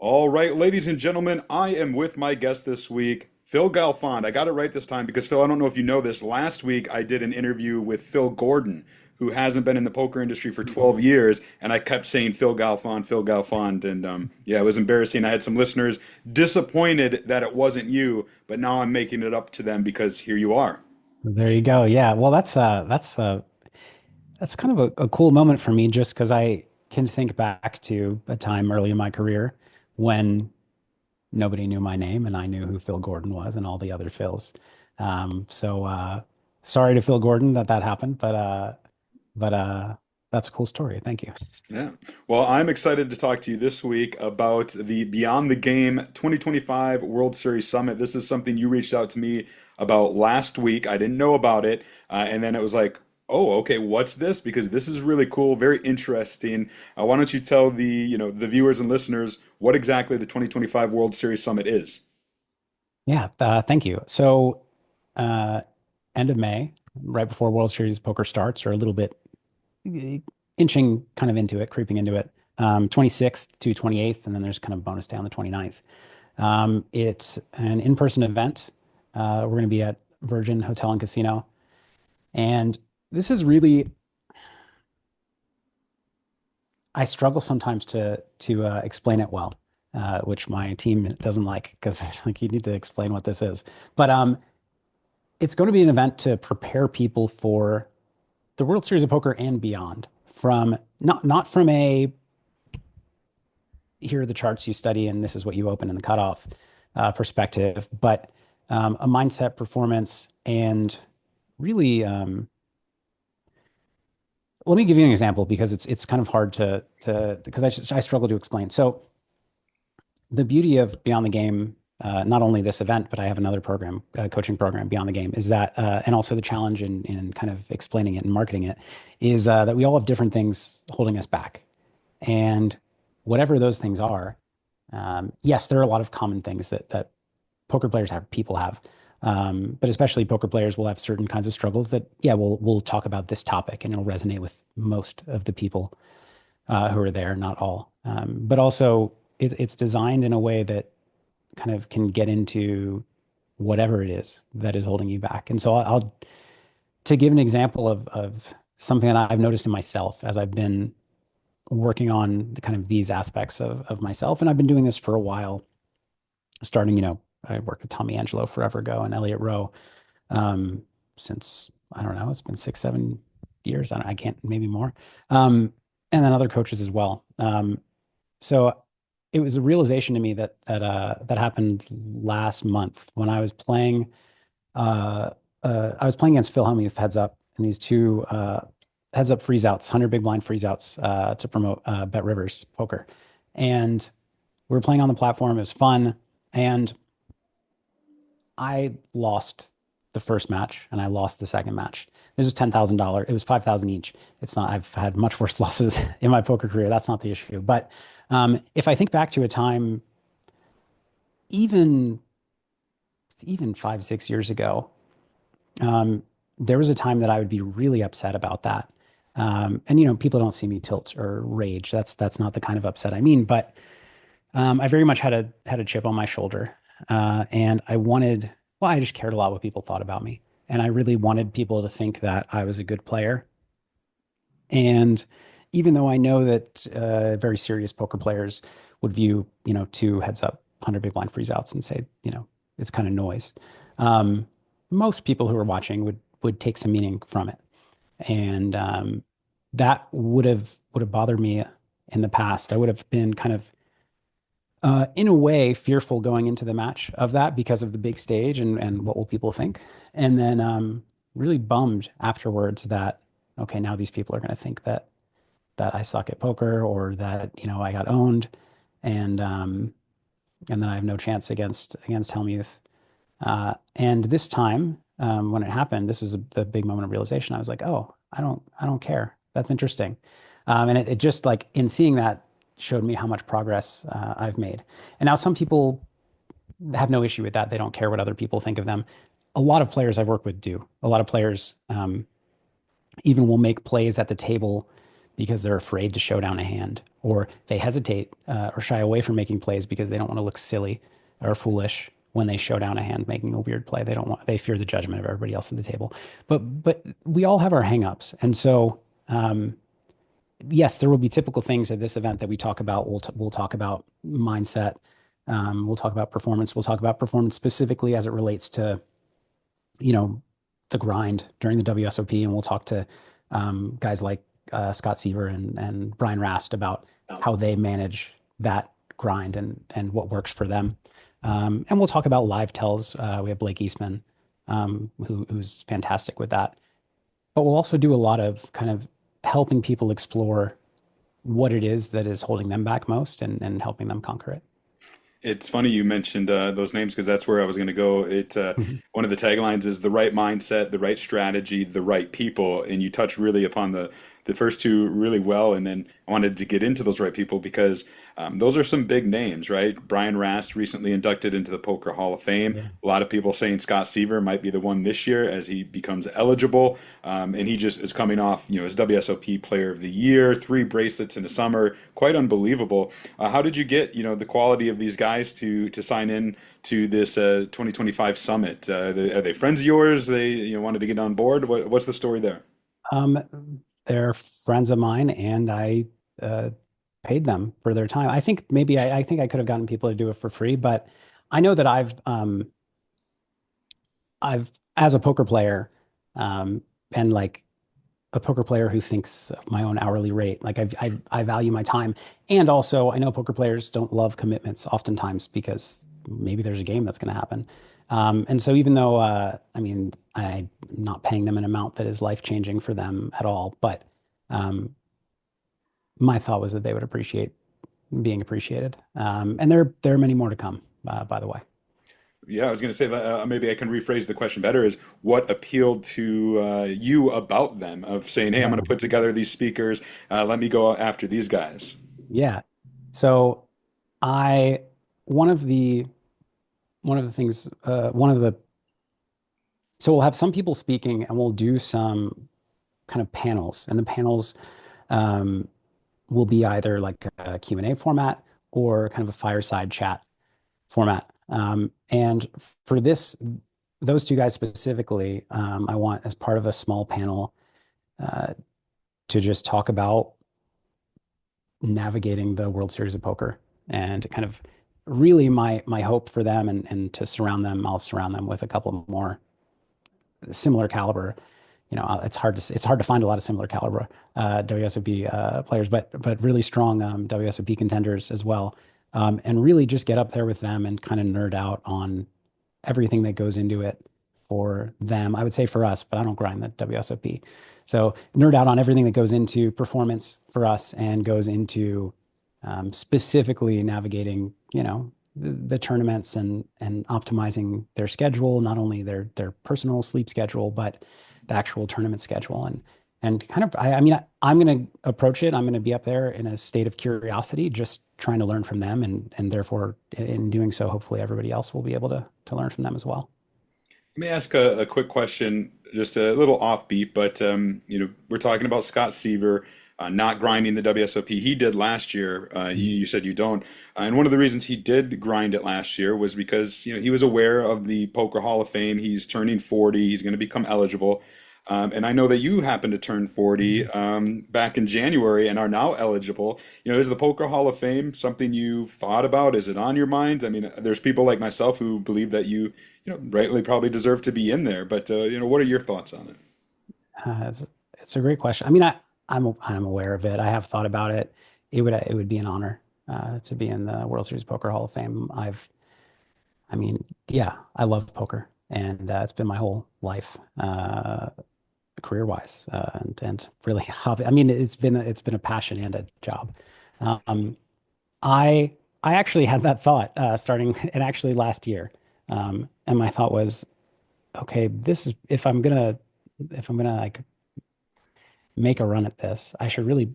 All right, ladies and gentlemen, I am with my guest this week, Phil Galfond. I got it right this time because, Phil, I don't know if you know this. Last week, I did an interview with Phil Gordon, who hasn't been in the poker industry for 12 years, and I kept saying Phil Galfond, Phil Galfond. And yeah, it was embarrassing. I had some listeners disappointed that it wasn't you, but now I'm making it up to them because here you are. There you go. Yeah. Well, that's kind of a cool moment for me just because I can think back to a time early in my career when nobody knew my name and I knew who Phil Gordon was and all the other Phils. So sorry to Phil Gordon that happened, but that's a cool story. Thank you. Yeah. Well, I'm excited to talk to you this week about the Beyond the Game 2025 World Series Summit. This is something you reached out to me about last week. I didn't know about it. And then it was like, oh, okay, what's this? Because this is really cool, very interesting. Why don't you tell the viewers and listeners what exactly the 2025 World Series Summit is? Yeah. Thank you. So uh, end of May, right before World Series poker starts, or a little bit inching kind of into it, creeping into it. 26th to 28th, and then there's kind of bonus day on the 29th. It's an in-person event. We're going to be at Virgin Hotel and Casino. And this is really, I struggle sometimes to explain it well, which my team doesn't like because like you need to explain what this is. But it's going to be an event to prepare people for the World Series of Poker and beyond, from not from a here are the charts you study and this is what you open in the cutoff perspective, but a mindset, performance, and really, let me give you an example because it's kind of hard to because I struggle to explain. So the beauty of Beyond the Game, not only this event, but I have another program, coaching program, Beyond the Game, is that, and also the challenge in kind of explaining it and marketing it, is that we all have different things holding us back. And whatever those things are, yes, there are a lot of common things that poker players have, people have, but especially poker players will have certain kinds of struggles that, yeah, we'll talk about this topic and it'll resonate with most of the people who are there, not all. But also, it's designed in a way that kind of can get into whatever it is that is holding you back. And so I'll to give an example of something that I've noticed in myself as I've been working on the kind of these aspects of myself. And I've been doing this for a while, starting, I worked with Tommy Angelo forever ago and Elliot Rowe since, I don't know, it's been 6, 7 years. I can't, maybe more. And then other coaches as well. So it was a realization to me that happened last month when uh, I was playing against Phil Hellmuth heads up in these two heads up freeze outs, 100 big blind freeze outs to promote Bet Rivers poker. And we were playing on the platform. It was fun. And I lost the first match and I lost the second match. This was $10,000. It was 5,000 each. It's not, I've had much worse losses in my poker career. That's not the issue. But if I think back to a time, even even 5, 6 years ago, um, there was a time that I would be really upset about that. And people don't see me tilt or rage. That's not the kind of upset I mean. But I very much had a chip on my shoulder, and well, I just cared a lot what people thought about me, and I really wanted people to think that I was a good player. And even though I know that very serious poker players would view, two heads up, 100 big blind freeze outs and say, it's kind of noise. Um, Most people who are watching would take some meaning from it, and that would have bothered me in the past. I would have been kind of, in a way, fearful going into the match of that because of the big stage and what will people think, and then really bummed afterwards that okay, now these people are going to think that I suck at poker or that I got owned, and and then I have no chance against Helmuth. And this time, when it happened, this was the big moment of realization. I was like, oh, I don't care. That's interesting. And it just like in seeing that showed me how much progress I've made. And now some people have no issue with that. They don't care what other people think of them. A lot of players I've worked with do. A lot of players even will make plays at the table because they're afraid to show down a hand, or they hesitate or shy away from making plays because they don't want to look silly or foolish when they show down a hand making a weird play. They fear the judgment of everybody else at the table. But we all have our hangups. And so yes, there will be typical things at this event that we talk about. We'll talk about mindset. We'll talk about performance. We'll talk about performance specifically as it relates to, the grind during the WSOP. And we'll talk to guys like Scott Seiver and Brian Rast about how they manage that grind and what works for them. And we'll talk about live tells. We have Blake Eastman, who's fantastic with that. But we'll also do a lot of kind of helping people explore what it is that is holding them back most and helping them conquer it. It's funny you mentioned those names because that's where I was going to go. One of the taglines is the right mindset, the right strategy, the right people, and you touch really upon the first two really well. And then I wanted to get into those right people because those are some big names, right? Brian Rast recently inducted into the Poker Hall of Fame. Yeah. A lot of people saying Scott Seiver might be the one this year as he becomes eligible. And he just is coming off, his WSOP Player of the Year, 3 bracelets in the summer, quite unbelievable. How did you get, the quality of these guys to sign in to this 2025 summit? Are they friends of yours? They wanted to get on board. What's the story there? They're friends of mine, and I paid them for their time. I think maybe I think I could have gotten people to do it for free, but I know that I've as a poker player, and like a poker player who thinks of my own hourly rate, like I value my time, and also I know poker players don't love commitments oftentimes because maybe there's a game that's going to happen. And so even though, I'm not paying them an amount that is life-changing for them at all, but my thought was that they would appreciate being appreciated. And there are many more to come, by the way. Yeah, I was going to say that maybe I can rephrase the question better is what appealed to you about them of saying, hey, I'm Yeah. going to put together these speakers. Let me go after these guys. Yeah. So I, one of the, one of the things, so we'll have some people speaking and we'll do some kind of panels, and the panels um, will be either like a Q&A format or kind of a fireside chat format. And for those two guys specifically, I want as part of a small panel uh, to just talk about navigating the World Series of Poker and kind of really my hope for them and to surround them. I'll surround them with a couple more similar caliber. It's hard to find a lot of similar caliber WSOP players, but really strong WSOP contenders as well, and really just get up there with them and kind of nerd out on everything that goes into it for them. I would say for us, but I don't grind the WSOP. So nerd out on everything that goes into performance for us and goes into specifically navigating, the tournaments and optimizing their schedule, not only their personal sleep schedule, but the actual tournament schedule. And kind of, I'm going to approach it. I'm going to be up there in a state of curiosity, just trying to learn from them. And therefore, in doing so, hopefully everybody else will be able to learn from them as well. Let me ask a quick question, just a little offbeat, but we're talking about Scott Seaver not grinding the WSOP. He did last year. You said you don't, and one of the reasons he did grind it last year was because he was aware of the Poker Hall of Fame. He's turning 40. He's going to become eligible. And I know that you happened to turn 40 back in January and are now eligible. Is the Poker Hall of Fame something you thought about? Is it on your mind? I mean, there's people like myself who believe that rightly probably deserve to be in there. But what are your thoughts on it? It's a great question. I'm aware of it. I have thought about it. It would be an honor to be in the World Series Poker Hall of Fame. Yeah, I love poker, and it's been my whole life, career-wise, and really hobby. It's been a passion and a job. Um, I actually had that thought starting and actually last year, and my thought was, okay, this is if I'm gonna like make a run at this. I should really,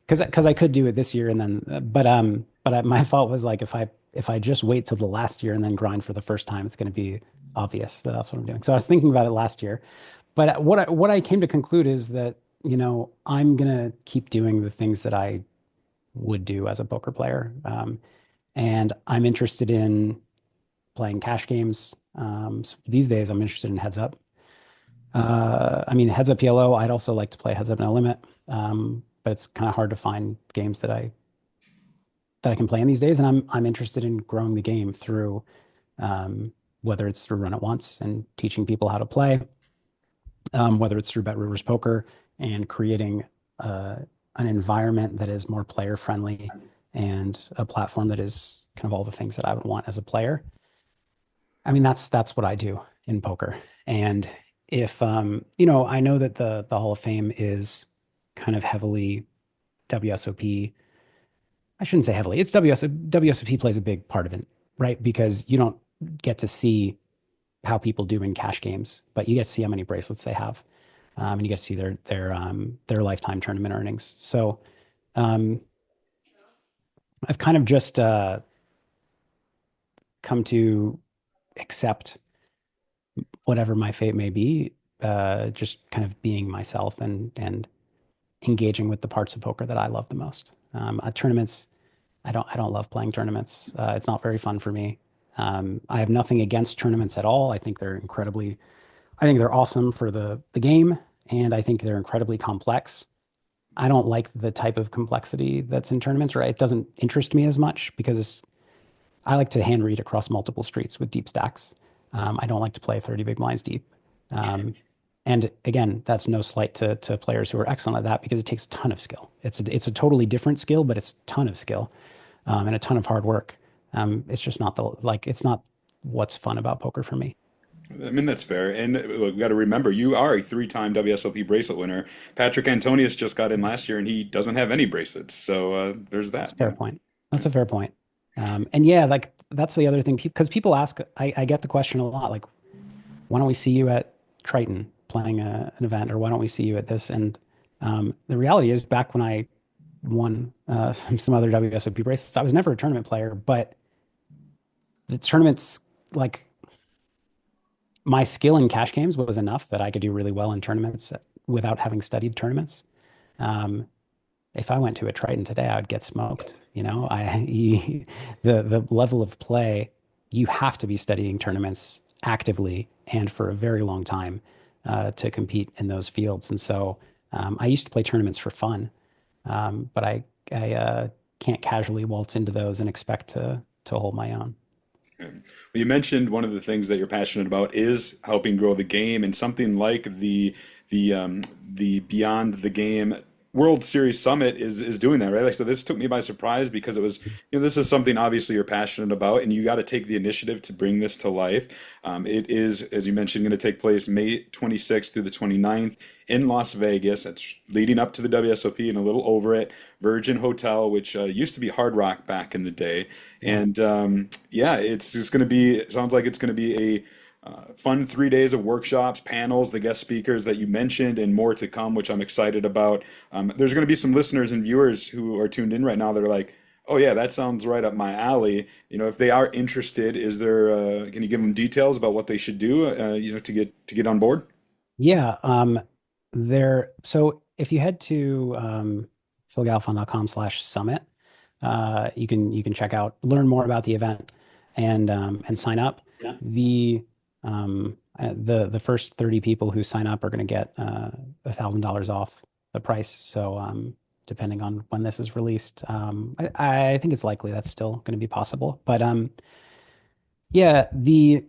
because I could do it this year and then, my thought was like if I just wait till the last year and then grind for the first time, it's going to be obvious that that's what I'm doing. So I was thinking about it last year, but what I came to conclude is that I'm gonna keep doing the things that I would do as a poker player. And I'm interested in playing cash games. So these days, I'm interested in heads up. I mean, heads up PLO. I'd also like to play heads up no limit, but it's kind of hard to find games that I can play in these days. And I'm interested in growing the game through whether it's through Run It Once and teaching people how to play, whether it's through Bet Rivers Poker and creating an environment that is more player friendly and a platform that is kind of all the things that I would want as a player. I mean, that's what I do in poker. And if I know that the Hall of Fame is kind of heavily WSOP. I shouldn't say heavily. It's WSOP plays a big part of it, right? Because you don't get to see how people do in cash games, but you get to see how many bracelets they have, and you get to see their lifetime tournament earnings. So um, I've kind of just come to accept whatever my fate may be, just kind of being myself and engaging with the parts of poker that I love the most. Tournaments, I don't love playing tournaments. It's not very fun for me. I have nothing against tournaments at all. I think they're awesome for the game, and I think they're incredibly complex. I don't like the type of complexity that's in tournaments, or it doesn't interest me as much because I like to hand read across multiple streets with deep stacks. I don't like to play 30 big blinds deep. Um, and again, that's no slight to players who are excellent at that because it takes a ton of skill. It's a totally different skill, but it's a ton of skill and a ton of hard work. It's just not it's not what's fun about poker for me. I mean, that's fair. And look, we got to remember, you are a three-time WSOP bracelet winner. Patrick Antonius just got in last year, and he doesn't have any bracelets. So there's That's that. a fair point. That's a fair point. And yeah, like that's the other thing because people ask, I get the question a lot, like, why don't we see you at Triton playing an event, or why don't we see you at this? And the reality is, back when I won some other WSOP bracelets, I was never a tournament player, but the tournaments, like my skill in cash games was enough that I could do really well in tournaments without having studied tournaments. Um, if I went to a Triton today, I would get smoked. The level of play, you have to be studying tournaments actively and for a very long time to compete in those fields. And so I used to play tournaments for fun, but I can't casually waltz into those and expect to hold my own. Well, you mentioned one of the things that you're passionate about is helping grow the game, and something like the Beyond the Game World Series Summit is doing that, right? Like, so this took me by surprise because it was, this is something obviously you're passionate about, and you got to take the initiative to bring this to life. It is, as you mentioned, going to take place May 26th through the 29th in Las Vegas. That's leading up to the WSOP and a little over it. Virgin Hotel, which used to be Hard Rock back in the day. Yeah. And yeah, it's just going to be, it sounds like it's going to be a fun 3 days of workshops, panels, the guest speakers that you mentioned, and more to come, which I'm excited about. There's going to be some listeners and viewers who are tuned in right now that are like, "Oh yeah, that sounds right up my alley." If they are interested, is there? Can you give them details about what they should do? To get on board. Yeah. So if you head to philgalfond.com/summit, you can learn more about the event and sign up. Yeah. The first 30 people who sign up are going to get $1,000 off the price. So depending on when this is released, I think it's likely that's still going to be possible. But yeah, the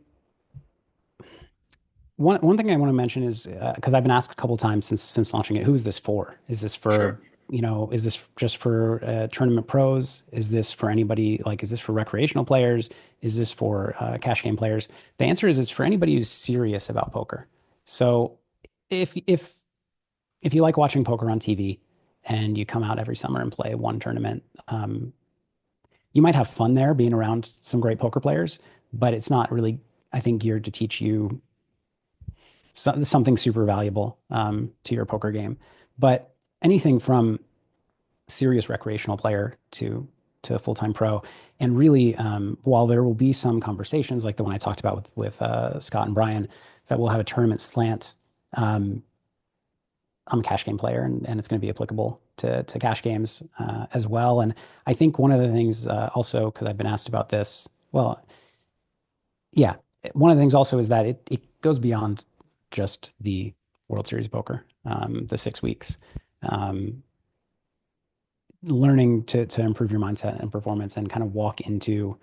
one thing I want to mention is because I've been asked a couple of times since launching it, who is this for? Is this Sure. for, is this just for tournament pros? Is this for anybody? Like, is this for recreational players? Is this for cash game players? The answer is it's for anybody who's serious about poker. So if you like watching poker on TV and you come out every summer and play one tournament, you might have fun there being around some great poker players, but it's not really, I think, geared to teach you something super valuable to your poker game. But anything from serious recreational player to a full-time pro, and really, while there will be some conversations like the one I talked about with Scott and Brian, that will have a tournament slant. I'm a cash game player, and it's going to be applicable to cash games as well. And I think one of the things also, because I've been asked about this, well, yeah, one of the things also is that it goes beyond just the World Series of Poker, the 6 weeks. Um, Learning to improve your mindset and performance and kind of walk into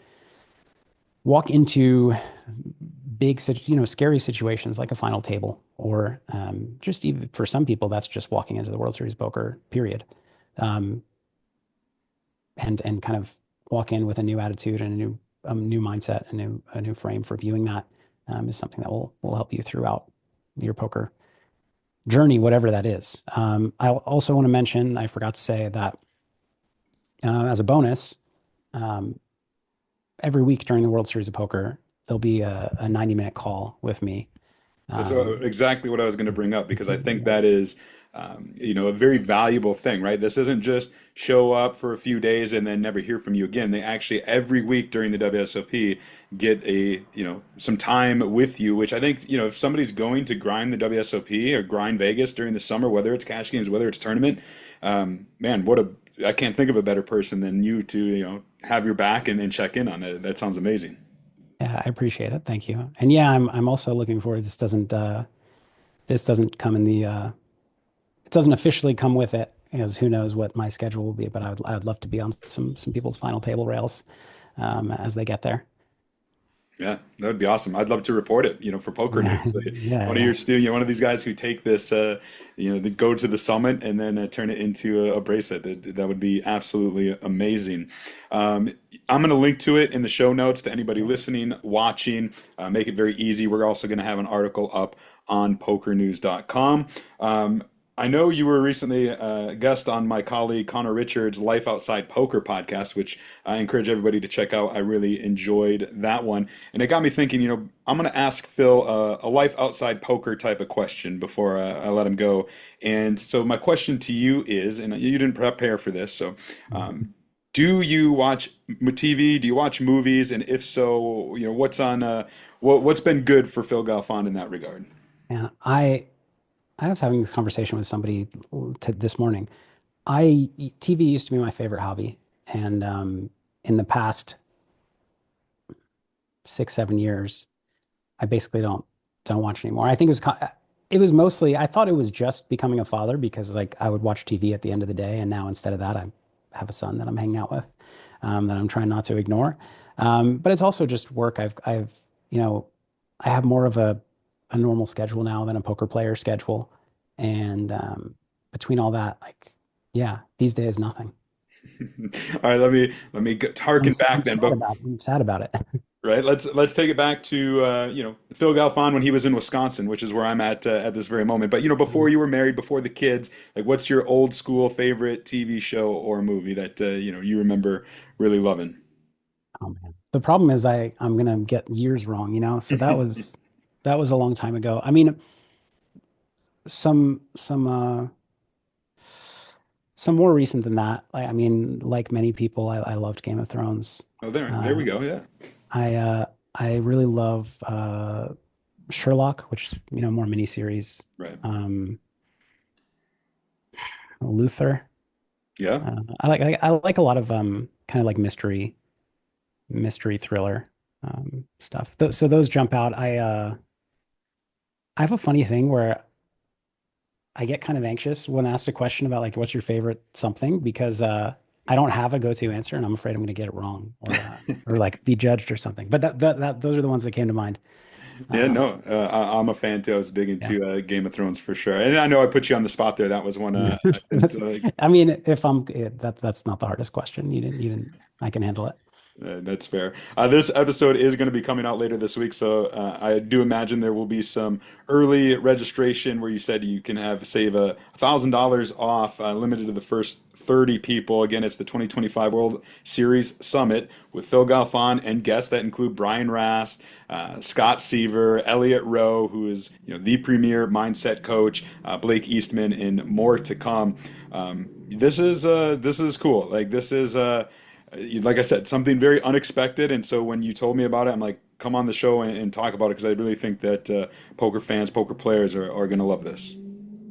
big, scary situations like a final table, or just even for some people, that's just walking into the World Series of Poker, period. Um, and kind of walk in with a new attitude and a new mindset, a new frame for viewing that is something that will help you throughout your poker journey, whatever that is. I also want to mention, I forgot to say that as a bonus, um, every week during the World Series of Poker, there'll be a 90-minute call with me. That's Um, exactly what I was going to bring up because I think that is, a very valuable thing, right? This isn't just show up for a few days and then never hear from you again. They actually every week during the WSOP get some time with you, which I think, if somebody's going to grind the WSOP or grind Vegas during the summer, whether it's cash games, whether it's tournament, man, I can't think of a better person than you to, have your back and check in on it. That sounds amazing. yeah, I appreciate it. Thank you. And yeah, I'm also looking forward. This doesn't come in the it doesn't officially come with it, because who knows what my schedule will be. But I would love to be on some people's final table rails as they get there. Yeah, that would be awesome. I'd love to report it, for Poker Yeah, News. yeah, One of yeah. your one of these guys who take this, they go to the summit and then turn it into a bracelet. That would be absolutely amazing. Um, I'm going to link to it in the show notes to anybody listening, watching. Make it very easy. We're also going to have an article up on pokernews.com. I know you were recently a guest on my colleague Connor Richards' Life Outside Poker podcast, which I encourage everybody to check out. I really enjoyed that one. And it got me thinking, I'm going to ask Phil a life outside poker type of question before I let him go. And so my question to you is, and you didn't prepare for this, so do you watch TV? Do you watch movies? And if so, what's on, what's been good for Phil Galfond in that regard? And I was having this conversation with somebody this morning. I TV used to be my favorite hobby, and in the past 6, 7 years, I basically don't watch anymore. I think it was mostly, I thought it was just becoming a father, because like I would watch TV at the end of the day, and now instead of that, I have a son that I'm hanging out with, that I'm trying not to ignore. But it's also just work. You know, I have more of a normal schedule now than a poker player schedule, and between all that, like, yeah, these days nothing. All right, let me I'm harken s- back I'm then. sad But about I'm sad about it. right, let's take it back to Phil Galfond when he was in Wisconsin, which is where I'm at this very moment. But before you were married, before the kids, like what's your old school favorite TV show or movie that you remember really loving? Oh man. The problem is I'm gonna get years wrong, So that was a long time ago. I mean, some more recent than that. I mean, like many people, I loved Game of Thrones. Oh, there we Uh, go. Yeah, I really love Sherlock, which is more miniseries. right. Um, Luther. Yeah. I like a lot of kind of like mystery thriller stuff. So those jump out. I have a funny thing where I get kind of anxious when asked a question about like what's your favorite something, because I don't have a go-to answer, and I'm afraid I'm going to get it wrong, or like be judged or something. But that those are the ones that came to mind. Yeah, Um, no, I'm a fan too. I was big yeah. into Game of Thrones for sure, and I know I put you on the spot there. That was one I think I mean, if that's not the hardest question. You didn't, I can handle it. That's fair. This episode is going to be coming out later this week, so I do imagine there will be some early registration where you said you can save $1,000 off, limited to the first 30 people. Again, it's the 2025 World Series Summit with Phil Galfond and guests that include Brian Rast, Scott Seiver, Elliot Rowe, who is the premier mindset coach, Blake Eastman, and more to come. This is cool. Like this is. Like I said, something very unexpected. And so when you told me about it, I'm like, come on the show and talk about it because I really think that poker fans, poker players are going to love this.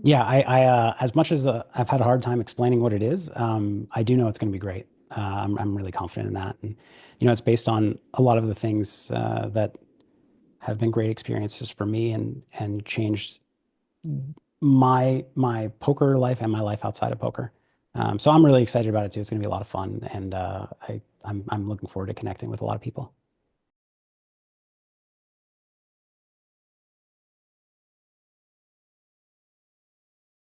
Yeah, as much as I've had a hard time explaining what it is, I do know it's going to be great. I'm really confident in that, and it's based on a lot of the things that have been great experiences for me and changed my poker life and my life outside of poker. So I'm really excited about it too. It's going to be a lot of fun, and I'm looking forward to connecting with a lot of people.